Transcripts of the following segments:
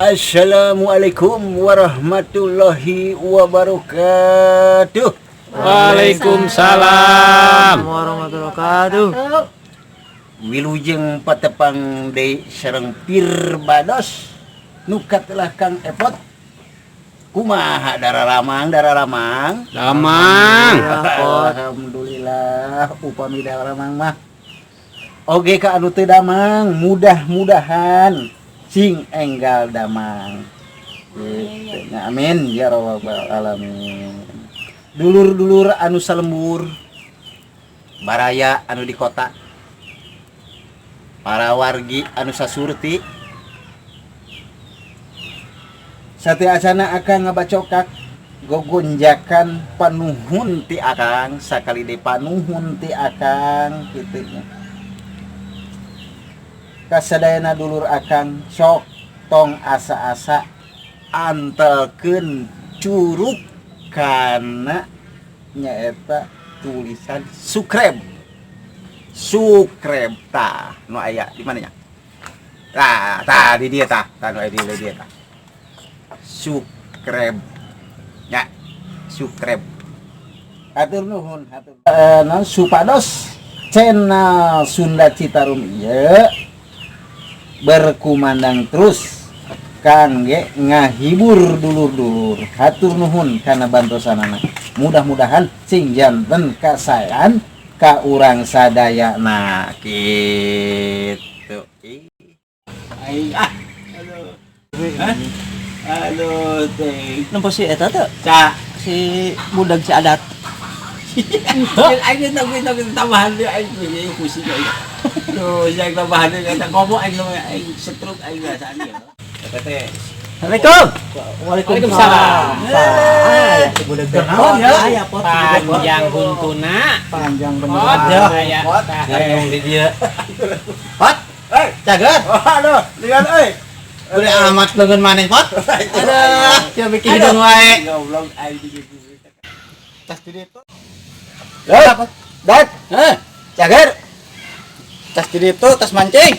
Assalamualaikum warahmatullahi wabarakatuh. Waalaikumsalam warahmatullahi wabarakatuh. Wilujeng patepang de sareng Pirbados nukatlah Kang Epot. Kumaha dararamang alhamdulillah upami dararamang mah oge ka anu teu damang mudah-mudahan sing enggal damang. Amin ya rabbal alamin. Dulur-dulur anu salembur baraya anu di kota, para wargi anu sasurti, sateasana akang ngabacokak gogonjakan panuhun ti akang sakali de panuhun ti akang kitu nya. Kasadayana dulur akang sok tong asa-asa antelkeun curug kana nyaeta tulisan subscribe tah nu aya di mana nya tah di dia tah nu aya di dia tah subscribe nya subscribe atur nuhun atur supados channel Sunda Citarum ieu berkumandang terus kangge ngahibur dulur-dulur. Hatur nuhun kana bantosanana. Mudah-mudahan sing janten kasayan ka urang sadayana kitu. Halo teh. Nempo si eta teh? Ca Si budak si adat. aing teu tambahan deui aing punya pusing aing. Tuh, yang tambahan deui kata ngomong aing setruk aing rasaan ieu. Teh. Assalamualaikum. Waalaikumsalam. Si budak naon ya? Aya pot panjang buntuna panjang bener. pot Yang di dia. Pot, cager. Aduh, lihat Udah amat leungeun maneh pot. Aduh, sia bikin hidung wae. Goblok aing digitu. Tas di ditu. Dat. Cager. Tas di ditu, tas mancing.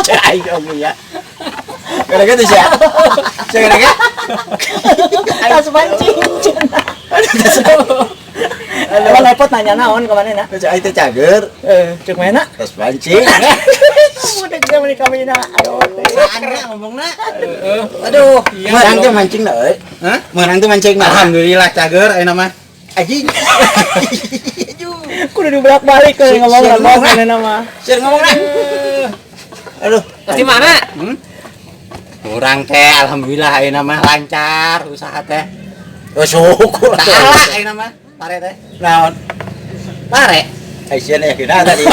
Cek aing oge ya. Gara-gara tuh siapa? Gara-gara tas mancing. Emang repot nanya naon kemana na? Cek aing teh cager. Cek mana? Tas mancing. Udah kita menikah kami na. Aduh, Anda ngomongna. aduh. Menang teh mancing na euy. Hah? Menang teh mancing na. Alhamdulillah cager ayeuna mah. Anjing. Kudu dibalik-balik kalau ngomong ngomong ayeuna mah. Sir ngomongna. Aduh, di mana? kurang teh alhamdulillah ayeuna mah lancar usaha teh. Oh syukur Salah ayeuna mah. Pare teh. Naon? Pare. Aisyah ya kita tadi.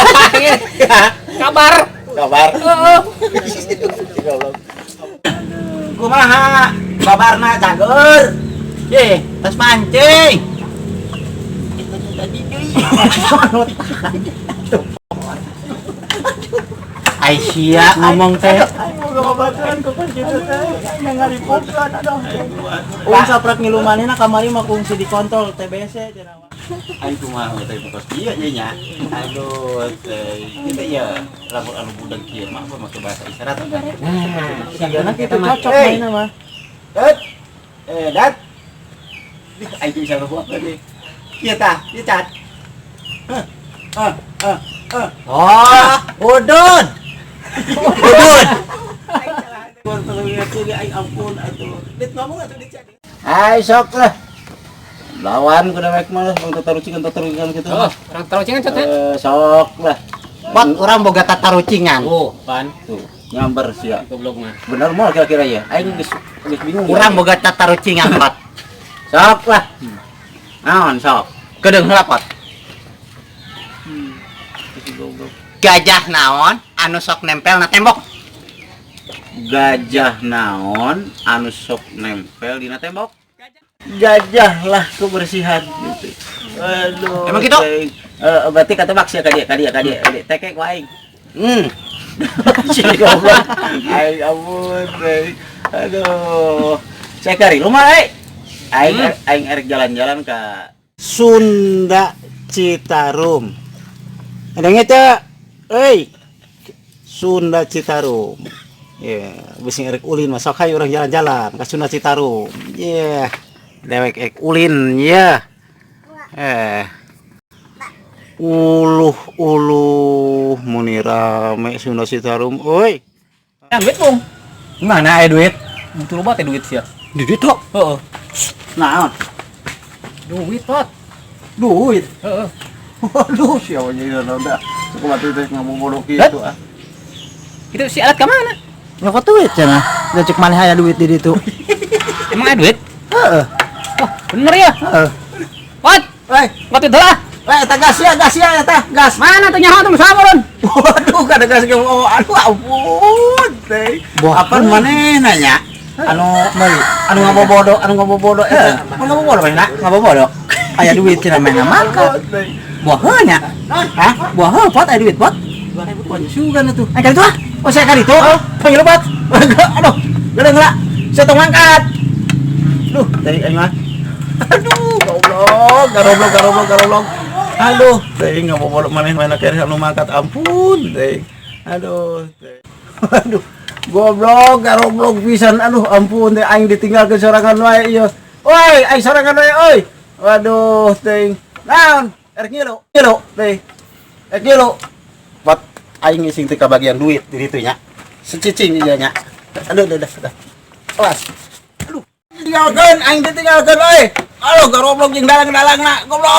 Kabar. Kumaha? Kabarna cager. Tas mancing. Aisyah ngomong teh. Uang saprak ngilu manehna kamari mah kungsi dikontrol TBC cenah. Aing kumaha teh pokos ieu nya. Aduh teh. Kita ya lamun anu budak kieu mah apa make bahasa isyarat. Sigana kitu cocok mainna mah. Dat. Dat. Aing bisa ngomong tadi. Ieu tah, ieu cat. Oh, udun. Ampun atuh. Dit ngomong atuh di cat. Hai sok lah. Lawan kuda mek mah tatarucingan gitu. Oh, orang tarucingan cat. Sok lah. Pot urang boga tatarucingan. Oh, pan. Tuh, nyamber sia. Goblok mah. Bener moal kira-kira ya. Aing geus bingung. Urang boga tatarucingan pot. Sok lah. Naon sok? Kedeung heula pot. Gajah naon anu sok nempel na tembok? Gajah naon anu sok nempel dina tembok? Gajah lah kebersihan gitu. Aduh. Emang gitu? Berarti ketebak sia ka dia. Tekek ku aing. Si goblok. Aing ampun, teh. Aduh. Saya kari rumah aing erek jalan-jalan ka Sunda Citarum. Ada ngece, Sunda Citarum. Ya, bising erek ulin masuk hai orang jalan-jalan ke Sunda Citarum. Dewek ek ulin ya. Uluh muni rame Sunda Citarum. Oi. Duit, Bung. Gimana duit? Betul banget duit sih ya. Duit tok. Heeh. Naon? Duit, Pot. Duit. Heeh. Waduh, siapa jadi udah. Cukup atuh teh ngabobodok kitu ah. Itu si alat ke mana? Nyokot duit cenah. Da cek maneh aya duit di ditu. Emang ada duit? Heeh. Oh, bener ya? Heeh. Pot, ngot itu lah. Eta gas ya eta gas. Mana tuh nyaho tuh samuran? Waduh, kada gas ge aduh ampun teh. Apa maneh nanya? Anu ngabobodok eta. Ngabobodok bae na, ngabobodok. Aya duit cenah meh maka. Buah nya. Hah? Buah pot aya duit pot. 2000 pun sugan atuh. Aya kali tuh. Oh, saya kali itu. Panggil obat. Aduh, gedeung lah. Saya tong angkat. Duh, teh aing mah. Aduh, garoblok. Aduh, teh ngabobodok maneh mana keur anu mangkat ampun teh. Aduh, teh. Aduh. Goblok, garoblok pisan. Aduh, ampun teh aing ditinggalkeun sorangan wae ieu. Oi, aing sorangan wae euy. Waduh, teh. Naon? Erek ngilu teh. Erek ngilu. Buat aing ngising teh kabagian duit di ditu nya. Secicing ieu nya. Aduh. Awas. Aduh, tinggalkeun aing ditinggalkeun euy. Aduh, garoblok jeung dalang-dalangna. Goblok.